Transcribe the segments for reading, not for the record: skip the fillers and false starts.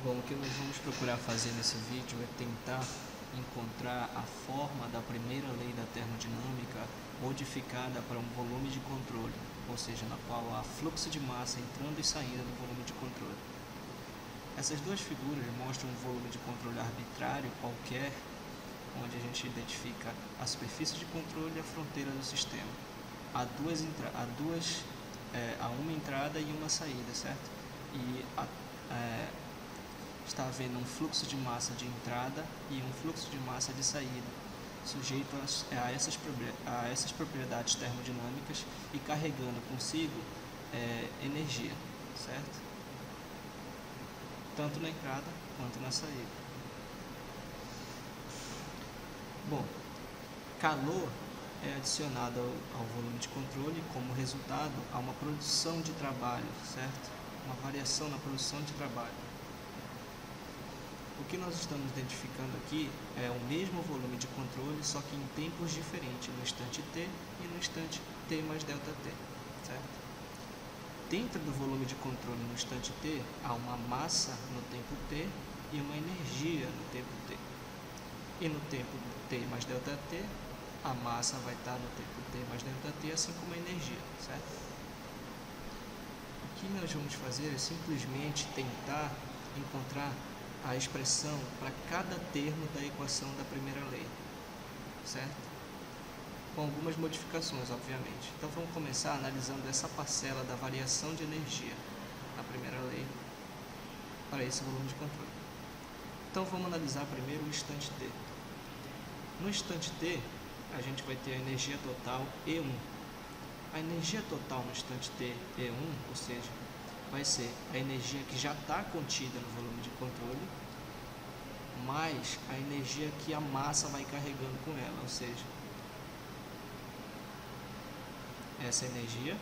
Bom, o que nós vamos procurar fazer nesse vídeo é tentar encontrar a forma da primeira lei da termodinâmica modificada para um volume de controle, ou seja, na qual há fluxo de massa entrando e saindo do volume de controle. Essas duas figuras mostram um volume de controle arbitrário qualquer, onde a gente identifica a superfície de controle e a fronteira do sistema. Há uma entrada e uma saída, certo? E está havendo um fluxo de massa de entrada e um fluxo de massa de saída, sujeito a essas propriedades termodinâmicas e carregando consigo energia, certo? Tanto na entrada quanto na saída. Bom, calor é adicionado ao volume de controle como resultado a uma produção de trabalho, certo? Uma variação na produção de trabalho. O que nós estamos identificando aqui é o mesmo volume de controle, só que em tempos diferentes, no instante t e no instante t mais delta t, certo? Dentro do volume de controle no instante t, há uma massa no tempo t e uma energia no tempo t. E no tempo t mais delta t, a massa vai estar no tempo t mais delta t, assim como a energia, certo? O que nós vamos fazer é simplesmente tentar encontrar a expressão para cada termo da equação da primeira lei, certo? Com algumas modificações, obviamente. Então vamos começar analisando essa parcela da variação de energia na primeira lei para esse volume de controle. Então vamos analisar primeiro o instante t. No instante t, a gente vai ter a energia total E1. A energia total no instante t E1, ou seja, vai ser a energia que já está contida no volume de controle, mais a energia que a massa vai carregando com ela, ou seja, essa energia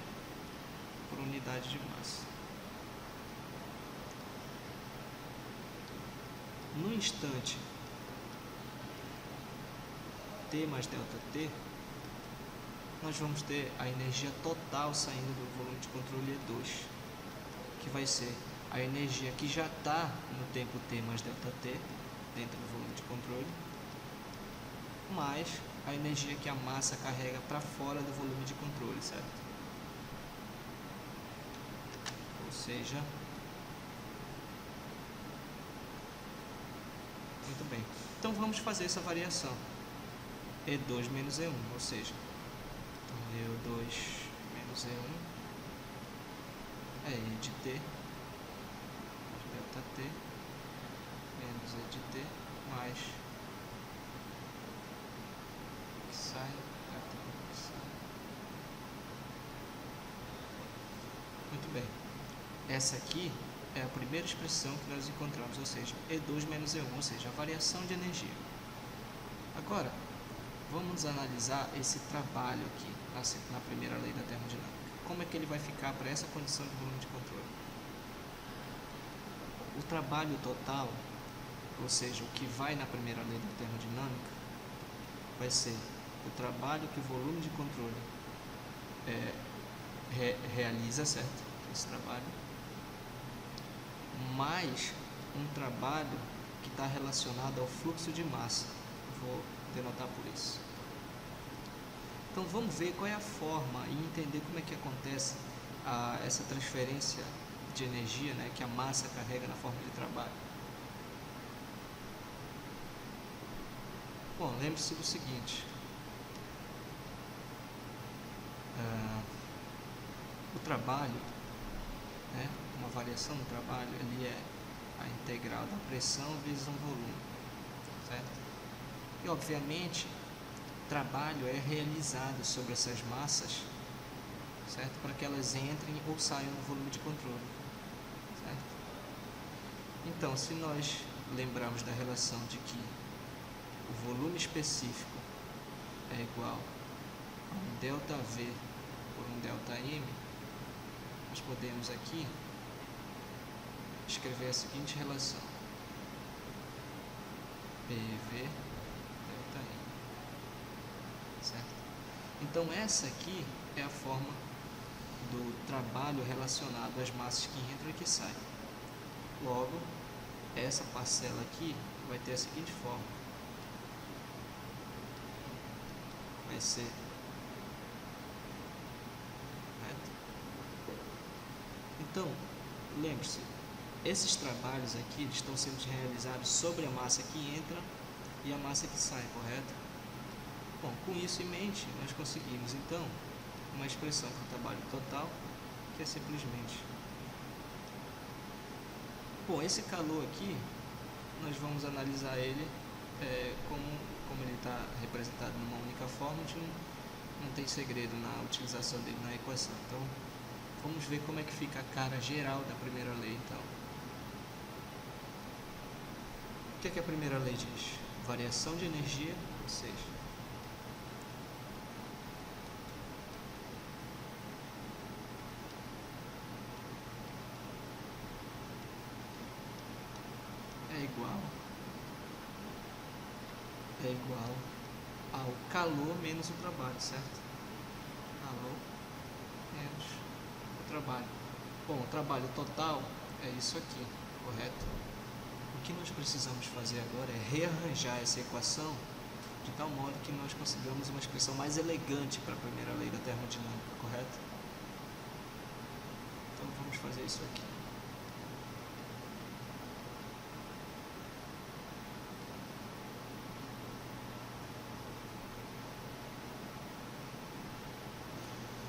por unidade de massa. No instante t mais delta t, nós vamos ter a energia total saindo do volume de controle E2, que vai ser a energia que já está no tempo t mais delta t, dentro do volume de controle, mais a energia que a massa carrega para fora do volume de controle, certo? Ou seja, muito bem. Então vamos fazer essa variação. E2 menos E1, ou seja, E2 menos E1 é E de t, delta t, menos E de t, mais sai, delta t sai. Muito bem. Essa aqui é a primeira expressão que nós encontramos, ou seja, E2 menos E1, ou seja, a variação de energia. Agora, vamos analisar esse trabalho aqui, na primeira lei da termodinâmica. Como é que ele vai ficar para essa condição de volume de controle? O trabalho total, ou seja, o que vai na primeira lei da termodinâmica, vai ser o trabalho que o volume de controle realiza, certo? Esse trabalho, mais um trabalho que está relacionado ao fluxo de massa. Vou denotar por isso. Então vamos ver qual é a forma e entender como é que acontece essa transferência de energia, né, que a massa carrega na forma de trabalho. Bom, lembre-se do seguinte: o trabalho, né, uma variação do trabalho, ele é a integral da pressão vezes um volume, certo? E obviamente trabalho é realizado sobre essas massas, certo? Para que elas entrem ou saiam do volume de controle, certo? Então, se nós lembrarmos da relação de que o volume específico é igual a um ΔV por um ΔM, nós podemos aqui escrever a seguinte relação: PV ΔM. Certo? Então essa aqui é a forma do trabalho relacionado às massas que entram e que saem. Logo, essa parcela aqui vai ter a seguinte forma. Vai ser correto? Então, lembre-se, esses trabalhos aqui estão sendo realizados sobre a massa que entra e a massa que sai, correto? Bom, com isso em mente, nós conseguimos então uma expressão para o trabalho total, que é simplesmente... Bom, esse calor aqui, nós vamos analisar ele como ele está representado numa única forma, a gente não tem segredo na utilização dele na equação. Então, vamos ver como é que fica a cara geral da primeira lei, então. O que é que a primeira lei diz? Variação de energia, ou seja, é igual ao calor menos o trabalho, certo? Calor menos o trabalho. Bom, o trabalho total é isso aqui, correto? O que nós precisamos fazer agora é rearranjar essa equação de tal modo que nós consigamos uma expressão mais elegante para a primeira lei da termodinâmica, correto? Então vamos fazer isso aqui.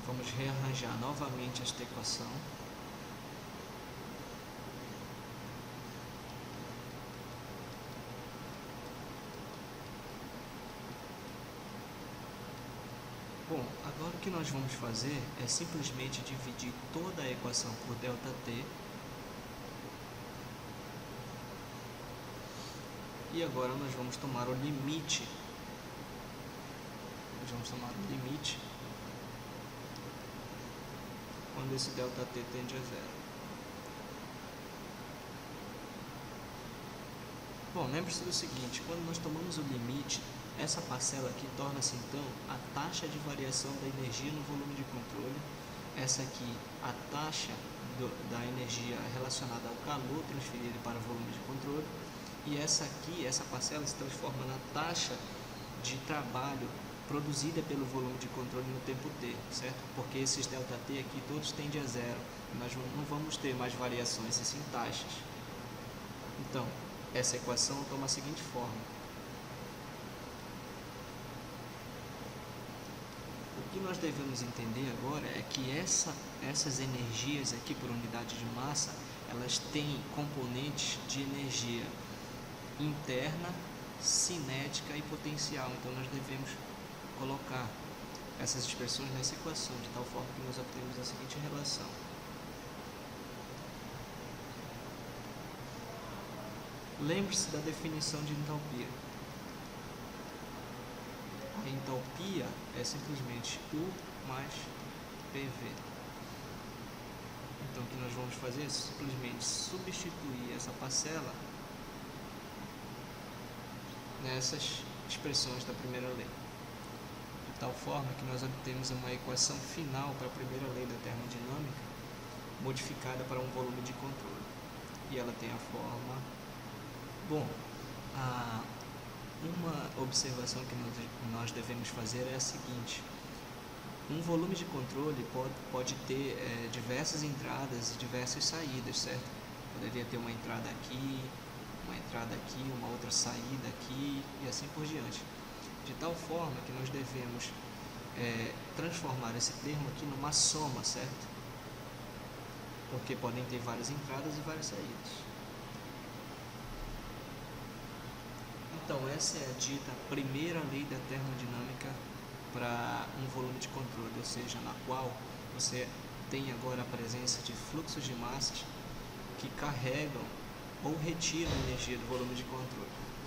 Vamos rearranjar novamente esta equação. Bom, agora o que nós vamos fazer é simplesmente dividir toda a equação por ΔT. E agora nós vamos tomar o limite. Quando esse ΔT tende a zero. Bom, lembre-se do seguinte, quando nós tomamos o limite, essa parcela aqui torna-se então a taxa de variação da energia no volume de controle. Essa aqui, a taxa da energia relacionada ao calor transferido para o volume de controle. E essa aqui, essa parcela se transforma na taxa de trabalho produzida pelo volume de controle no tempo t, certo? Porque esses ΔT aqui todos tendem a zero. Nós não vamos ter mais variações, e sim taxas. Então, essa equação toma a seguinte forma. O que nós devemos entender agora é que essas energias aqui por unidade de massa, elas têm componentes de energia interna, cinética e potencial. Então nós devemos colocar essas expressões nessa equação, de tal forma que nós obtemos a seguinte relação. Lembre-se da definição de entalpia. A entalpia é simplesmente U mais PV. Então o que nós vamos fazer é simplesmente substituir essa parcela nessas expressões da primeira lei. De tal forma que nós obtemos uma equação final para a primeira lei da termodinâmica, modificada para um volume de controle. E ela tem a forma... Bom, uma observação que nós devemos fazer é a seguinte. Um volume de controle pode ter diversas entradas e diversas saídas, certo? Poderia ter uma entrada aqui, uma outra saída aqui e assim por diante. De tal forma que nós devemos transformar esse termo aqui numa soma, certo? Porque podem ter várias entradas e várias saídas. Então essa é a dita primeira lei da termodinâmica para um volume de controle, ou seja, na qual você tem agora a presença de fluxos de massas que carregam ou retiram energia do volume de controle.